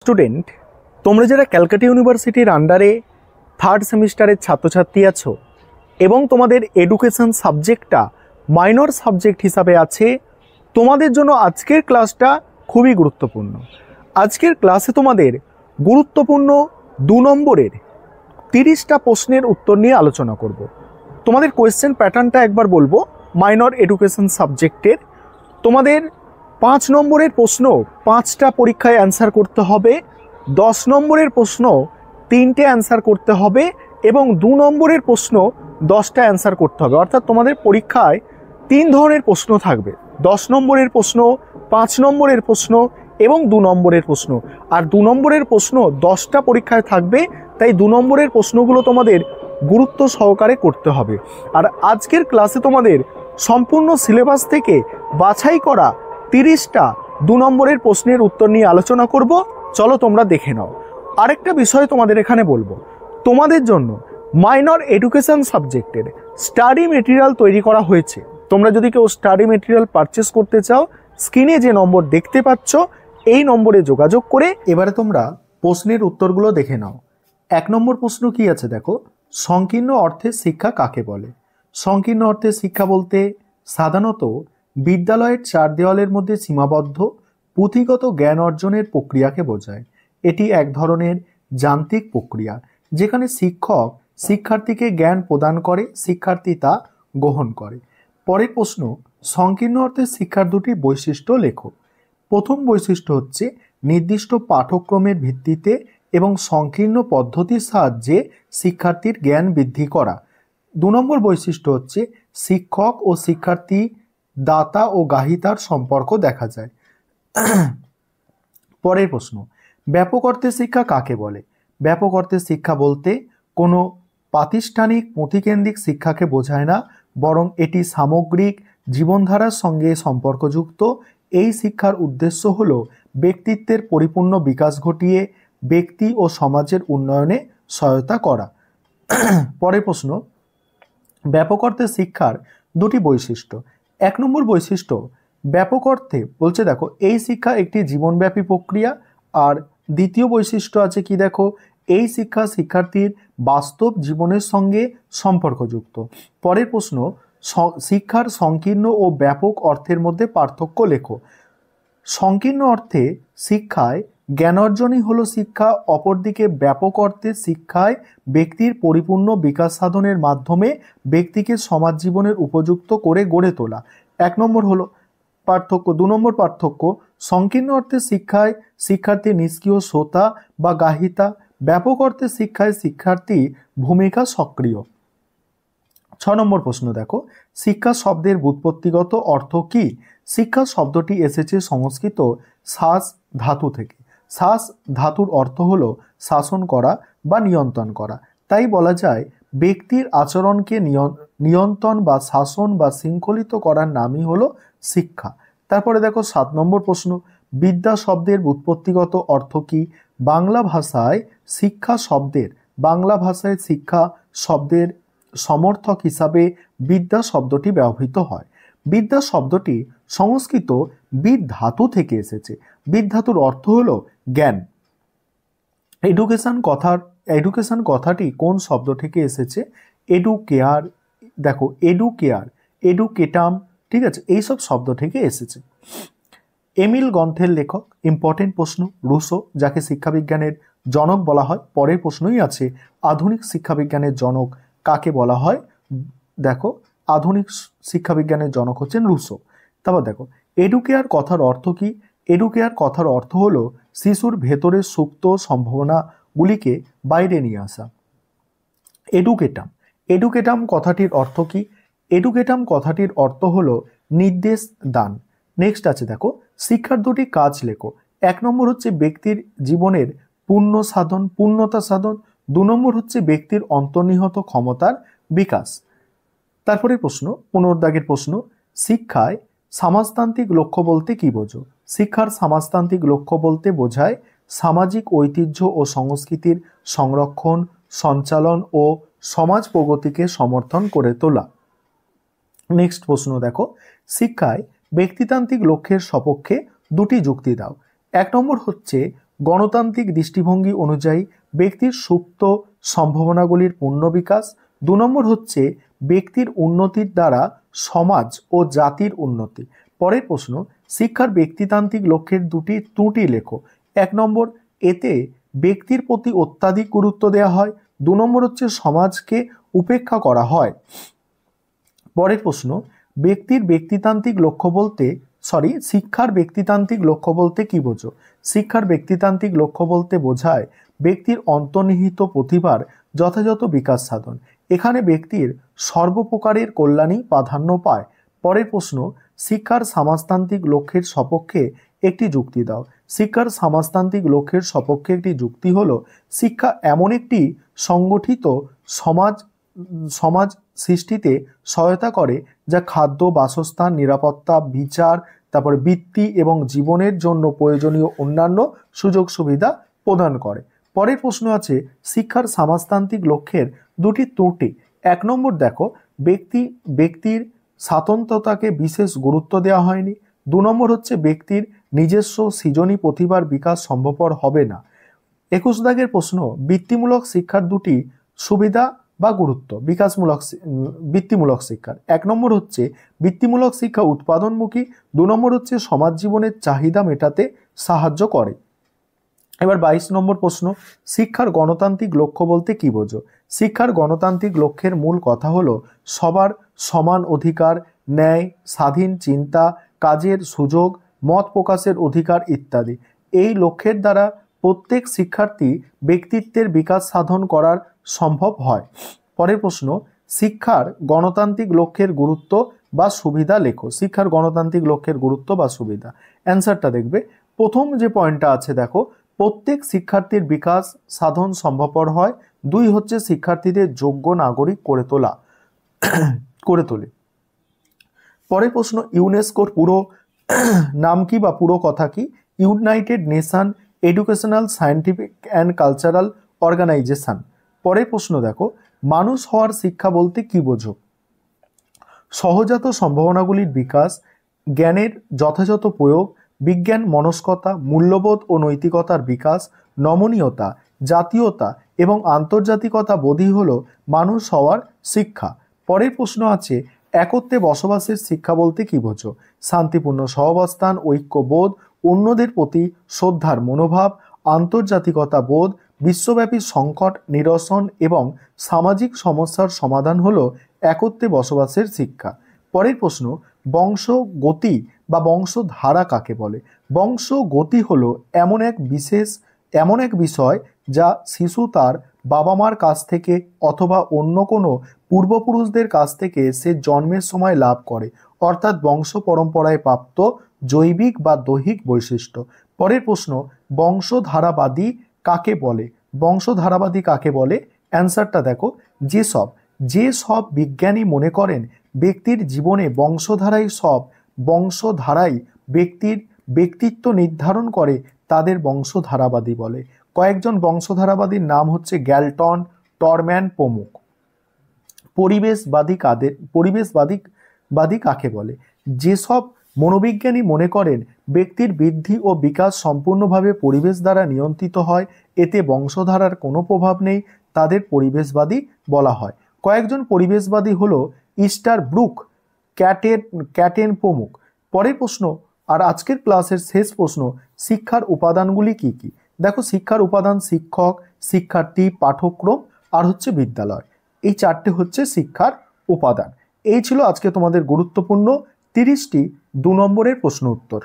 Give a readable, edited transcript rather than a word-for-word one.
Student, তোমরা যারা ক্যালকাটা ইউনিভার্সিটির আন্ডারে থার্ড সেমিস্টারের ছাত্রছাত্রী আছো এবং তোমাদের এডুকেশন সাবজেক্টটা মাইনর সাবজেক্ট হিসাবে আছে, তোমাদের জন্য আজকের ক্লাসটা খুবই গুরুত্বপূর্ণ। আজকের ক্লাসে তোমাদের গুরুত্বপূর্ণ 2 নম্বরের 30টা প্রশ্নের উত্তর নিয়ে আলোচনা করব। তোমাদের কোয়েশ্চেন প্যাটার্নটা একবার বলবো। মাইনর এডুকেশন সাবজেক্টের তোমাদের 5 নম্বরের প্রশ্ন 5টা পরীক্ষায় অ্যান্সার করতে হবে, 10 নম্বরের প্রশ্ন 3টে অ্যান্সার করতে হবে এবং 2 নম্বরের প্রশ্ন 10টা অ্যান্সার করতে হবে। অর্থাৎ তোমাদের পরীক্ষায় 3 ধরনের প্রশ্ন থাকবে, 10 নম্বরের প্রশ্ন, 5 নম্বরের প্রশ্ন এবং 2 নম্বরের প্রশ্ন। আর 2 নম্বরের প্রশ্ন 10টা পরীক্ষায় থাকবে, তাই 2 নম্বরের প্রশ্নগুলো তোমাদের গুরুত্ব সহকারে করতে হবে। আর আজকের ক্লাসে তোমাদের সম্পূর্ণ সিলেবাস থেকে বাছাই করা 30টা 2 নম্বরের প্রশ্নের উত্তর নিয়ে আলোচনা করব। চলো তোমরা দেখে নাও। আরেকটা বিষয় তোমাদের এখানে বলবো, তোমাদের জন্য মাইনর এডুকেশন সাবজেক্টের স্টাডি মেটেরিয়াল তৈরি করা হয়েছে। তোমরা যদি কেউ স্টাডি মেটেরিয়াল পারচেস করতে চাও, স্ক্রিনে যে নম্বর দেখতে পাচ্ছ এই নম্বরে যোগাযোগ করে এবারে তোমরা প্রশ্নের উত্তরগুলো দেখে নাও। 1 নম্বর প্রশ্ন কি আছে দেখো, সংকীর্ণ অর্থে শিক্ষা কাকে বলে? সংকীর্ণ অর্থে শিক্ষা বলতে সাধারণত বিদ্যালয়ের 4 দেওয়ালের মধ্যে সীমাবদ্ধ পুঁথিগত জ্ঞান অর্জনের প্রক্রিয়াকে বোঝায়। এটি এক ধরনের যান্ত্রিক প্রক্রিয়া যেখানে শিক্ষক শিক্ষার্থীকে জ্ঞান প্রদান করে, শিক্ষার্থী তা গ্রহণ করে। পরের প্রশ্ন, সংকীর্ণ অর্থে শিক্ষার 2টি বৈশিষ্ট্য লেখো। প্রথম বৈশিষ্ট্য হচ্ছে নির্দিষ্ট পাঠ্যক্রমের ভিত্তিতে এবং সংকীর্ণ পদ্ধতির সাহায্যে শিক্ষার্থীর জ্ঞান বৃদ্ধি করা। 2 নম্বর বৈশিষ্ট্য হচ্ছে শিক্ষক ও শিক্ষার্থী, দাতা ও গ্রাহিতার সম্পর্ক দেখা যায়। পরের প্রশ্ন, ব্যাপক অর্থে শিক্ষা কাকে বলে? ব্যাপক অর্থে শিক্ষা বলতে কোনো প্রাতিষ্ঠানিক পুঁথিকেন্দ্রিক শিক্ষাকে বোঝায় না, বরং এটি সামগ্রিক জীবনধারার সঙ্গে সম্পর্কযুক্ত। এই শিক্ষার উদ্দেশ্য হলো ব্যক্তিত্বের পরিপূর্ণ বিকাশ ঘটিয়ে ব্যক্তি ও সমাজের উন্নয়নে সহায়তা করা। পরের প্রশ্ন, ব্যাপক অর্থে শিক্ষার 2টি বৈশিষ্ট্য। 1 নম্বর বৈশিষ্ট্য, ব্যাপক অর্থে বলছে দেখো এই শিক্ষা একটি জীবনব্যাপী প্রক্রিয়া। আর দ্বিতীয় বৈশিষ্ট্য আছে কি দেখো, এই শিক্ষা শিক্ষার্থীর বাস্তব জীবনের সঙ্গে সম্পর্কযুক্ত। পরের প্রশ্ন, শিক্ষার সংকীর্ণ ও ব্যাপক অর্থের মধ্যে পার্থক্য লেখো। সংকীর্ণ অর্থে শিক্ষায় জ্ঞান অর্জনই হলো শিক্ষা, অপরদিকে ব্যাপক অর্থে শিক্ষায় ব্যক্তির পরিপূর্ণ বিকাশ সাধনের মাধ্যমে ব্যক্তিকে সমাজ জীবনের উপযুক্ত করে গড়ে তোলা। 1 নম্বর হলো পার্থক্য। 2 নম্বর পার্থক্য, সংকীর্ণ অর্থে শিক্ষায় শিক্ষার্থী নিষ্ক্রিয় শ্রোতা বা গ্রাহিতা, ব্যাপক অর্থে শিক্ষায় শিক্ষার্থী ভূমিকা সক্রিয়। 6 নম্বর প্রশ্ন দেখো, শিক্ষা শব্দের ব্যুৎপত্তিগত অর্থ কি? শিক্ষা শব্দটি এসেছে সংস্কৃত শাস ধাতু থেকে। শাস ধাতুর অর্থ হলো শাসন করা বা নিয়ন্ত্রণ করা। তাই বলা যায় ব্যক্তির আচরণকে নিয়ন্ত্রণ বা শাসন বা শৃঙ্খলিত করার নামই হলো শিক্ষা। তারপরে দেখো 7 নম্বর প্রশ্ন, বিদ্যা শব্দের ব্যুৎপত্তিগত অর্থ কি? বাংলা ভাষায় শিক্ষা শব্দের সমর্থক হিসাবে বিদ্যা শব্দটি ব্যবহৃত হয়। বিদ্যা শব্দটি সংস্কৃত বিদ ধাতু থেকে এসেছে। বিদ ধাতুর অর্থ হলো জ্ঞান। এডুকেশন কথাটি কোন শব্দ থেকে এসেছে? এডুকেয়ার, দেখো এডুকেয়ার, এডুকেটাম, ঠিক আছে, এইসব শব্দ থেকে এসেছে। এমিল গ্রন্থের লেখক, ইম্পর্টেন্ট প্রশ্ন, রুসো, যাকে শিক্ষাবিজ্ঞানের জনক বলা হয়। পরের প্রশ্নই আছে, আধুনিক শিক্ষাবিজ্ঞানের জনক কাকে বলা হয়? দেখো আধুনিক শিক্ষাবিজ্ঞানের জনক হচ্ছেন রুসো। তারপর দেখো এডুকেয়ার কথার অর্থ কি? এডুকেয়ার কথার অর্থ হলো শিশুর ভেতরের সুপ্ত সম্ভাবনাগুলিকে বাইরে নিয়ে আসা। এডুকেটাম কথাটির অর্থ কি? এডুকেটাম কথাটির অর্থ হলো নির্দেশ দান। নেক্সট আছে দেখো, শিক্ষার 2টি কাজ লেখো। 1 নম্বর হচ্ছে ব্যক্তির জীবনের পূর্ণতা সাধন। 2 নম্বর হচ্ছে ব্যক্তির অন্তর্নিহিত ক্ষমতার বিকাশ। তারপরে প্রশ্ন, 15 দাগের প্রশ্ন, শিক্ষায় সমাজতান্ত্রিক লক্ষ্য বলতে কি বোঝো? শিক্ষার সমাজতান্ত্রিক লক্ষ্য বলতে বোঝায় সামাজিক ঐতিহ্য ও সংস্কৃতির সংরক্ষণ, সঞ্চালন ও সমাজ প্রগতিকে সমর্থন করে তোলা। নেক্সট প্রশ্ন দেখো, শিক্ষায় ব্যক্তিতান্ত্রিক লক্ষ্যের সপক্ষে 2টি যুক্তি দাও। 1 নম্বর হচ্ছে গণতান্ত্রিক দৃষ্টিভঙ্গি অনুযায়ী ব্যক্তির সুপ্ত সম্ভাবনাগুলির পূর্ণ বিকাশ। 2 নম্বর হচ্ছে ব্যক্তির উন্নতির দ্বারা সমাজ ও জাতির উন্নতি। পরের প্রশ্ন, শিক্ষার ব্যক্তিতান্ত্রিক লক্ষ্যের দুটি ত্রুটি লেখো। 1 নম্বর, এতে ব্যক্তির প্রতি অত্যাধিক গুরুত্ব দেওয়া হয়। 2 নম্বর হচ্ছে সমাজকে উপেক্ষা করা হয়। পরের প্রশ্ন, ব্যক্তির ব্যক্তিতান্ত্রিক লক্ষ্য বলতে শিক্ষার ব্যক্তিতান্ত্রিক লক্ষ্য বলতে কি বোঝো? শিক্ষার ব্যক্তিতান্ত্রিক লক্ষ্য বলতে বোঝায় ব্যক্তির অন্তর্নিহিত প্রতিভার যথাযথ বিকাশ সাধন। এখানে ব্যক্তির সর্বপ্রকারের কল্যাণই প্রাধান্য পায়। পরের প্রশ্ন, শিক্ষার সমাজতান্ত্রিক লক্ষ্যের সপক্ষে একটি যুক্তি দাও। শিক্ষার সমাজতান্ত্রিক লক্ষ্যের সপক্ষে একটি যুক্তি হলো, শিক্ষা এমন একটি সংগঠিত সমাজ সৃষ্টিতে সহায়তা করে যা খাদ্য, বাসস্থান, নিরাপত্তা, বিচার, তারপরে বৃত্তি এবং জীবনের জন্য প্রয়োজনীয় অন্যান্য সুযোগ সুবিধা প্রদান করে। পরের প্রশ্ন আছে, শিক্ষার সমাজতান্ত্রিক লক্ষ্যের দুটি ত্রুটি। 1 নম্বর দেখো, ব্যক্তির স্বাতন্ত্রতাকে বিশেষ গুরুত্ব দেওয়া হয়নি। 2 নম্বর হচ্ছে ব্যক্তির নিজস্ব সৃজনী প্রতিভার বিকাশ সম্ভবপর হবে না। 21 দাগের প্রশ্ন, বৃত্তিমূলক শিক্ষার দুটি সুবিধা বা গুরুত্ব। বৃত্তিমূলক শিক্ষার 1 নম্বর হচ্ছে বৃত্তিমূলক শিক্ষা উৎপাদনমুখী। 2 নম্বর হচ্ছে সমাজ জীবনের চাহিদা মেটাতে সাহায্য করে। এবার 22 নম্বর প্রশ্ন, শিক্ষার গণতান্ত্রিক লক্ষ্য বলতে কি বোঝো? শিক্ষার গণতান্ত্রিক লক্ষ্যের মূল কথা হলো সবার সমান অধিকার, ন্যায়, স্বাধীন চিন্তা, কাজের সুযোগ, মত প্রকাশের অধিকার ইত্যাদি। এই লক্ষ্যের দ্বারা প্রত্যেক শিক্ষার্থী ব্যক্তিত্বের বিকাশ সাধন করার সম্ভব হয়। পরের প্রশ্ন, শিক্ষার গণতান্ত্রিক লক্ষ্যের গুরুত্ব বা সুবিধা লেখো। শিক্ষার গণতান্ত্রিক লক্ষ্যের গুরুত্ব বা সুবিধা। অ্যান্সারটা দেখবে, প্রথম যে পয়েন্টটা আছে দেখো, প্রত্যেক শিক্ষার্থীর বিকাশ সাধন সম্ভবপর হয়। 2 হচ্ছে শিক্ষার্থীদের যোগ্য নাগরিক করে তোলে। পরের প্রশ্ন, ইউনেস্কোর পুরো নাম কি বা পুরো কথা কি? United Nation Educational, Scientific and Cultural Organization. পরের প্রশ্ন দেখো, মানুষ হওয়ার শিক্ষা বলতে কি বোঝো? সহজাত সম্ভাবনাগুলির বিকাশ, জ্ঞানের যথাযথ প্রয়োগ, বিজ্ঞান মনস্কতা, মূল্যবোধ ও নৈতিকতার বিকাশ, নমনীয়তা, জাতীয়তা এবং আন্তর্জাতিকতা বোধই হলো মানুষ হওয়ার শিক্ষা। পরের প্রশ্ন আছে, একত্রে বসবাসের শিক্ষা বলতে কি বোঝো? শান্তিপূর্ণ সহাবস্থান, ঐক্যবোধ, অন্যদের প্রতি শ্রদ্ধার মনোভাব, আন্তর্জাতিকতা বোধ, বিশ্বব্যাপী সংকট নিরসন এবং সামাজিক সমস্যার সমাধান হলো একত্রে বসবাসের শিক্ষা। পরের প্রশ্ন, বংশগতি বা বংশধারা কাকে বলে? বংশগতি হলো এমন এক বিষয় যা শিশু তার বাবা মার কাছ থেকে অথবা অন্য কোনো পূর্বপুরুষদের কাছ থেকে সে জন্মের সময় লাভ করে, অর্থাৎ বংশ পরম্পরায় প্রাপ্ত জৈবিক বা দৈহিক বৈশিষ্ট্য। পরের প্রশ্ন, বংশধারাবাদী কাকে বলে? বংশধারাবাদী কাকে বলে? অ্যান্সারটা দেখো, যেসব বিজ্ঞানী মনে করেন ব্যক্তির জীবনে বংশধারাই ব্যক্তির ব্যক্তিত্ব নির্ধারণ করে তাদের বংশধারাবাদী বলে। কয়েকজন বংশধারাবাদীর নাম হচ্ছে গ্যালটন, টরম্যান প্রমুখ। পরিবেশবাদী কাকে বলে? যেসব মনোবিজ্ঞানী মনে করেন ব্যক্তির বৃদ্ধি ও বিকাশ সম্পূর্ণভাবে পরিবেশ দ্বারা নিয়ন্ত্রিত হয়, এতে বংশধারার কোনো প্রভাব নেই, তাদের পরিবেশবাদী বলা হয়। কয়েকজন পরিবেশবাদী হলো ইস্টারব্রুক, ক্যাটেন প্রমুখ। পরের প্রশ্ন, আর আজকের ক্লাসের শেষ প্রশ্ন, শিক্ষার উপাদানগুলি কি কি? দেখো, শিক্ষার উপাদান শিক্ষক, শিক্ষার্থী, পাঠ্যক্রম আর হচ্ছে বিদ্যালয়। এই 4টে হচ্ছে শিক্ষার উপাদান। এই ছিল আজকে তোমাদের গুরুত্বপূর্ণ 30টি 2 নম্বরের প্রশ্ন উত্তর।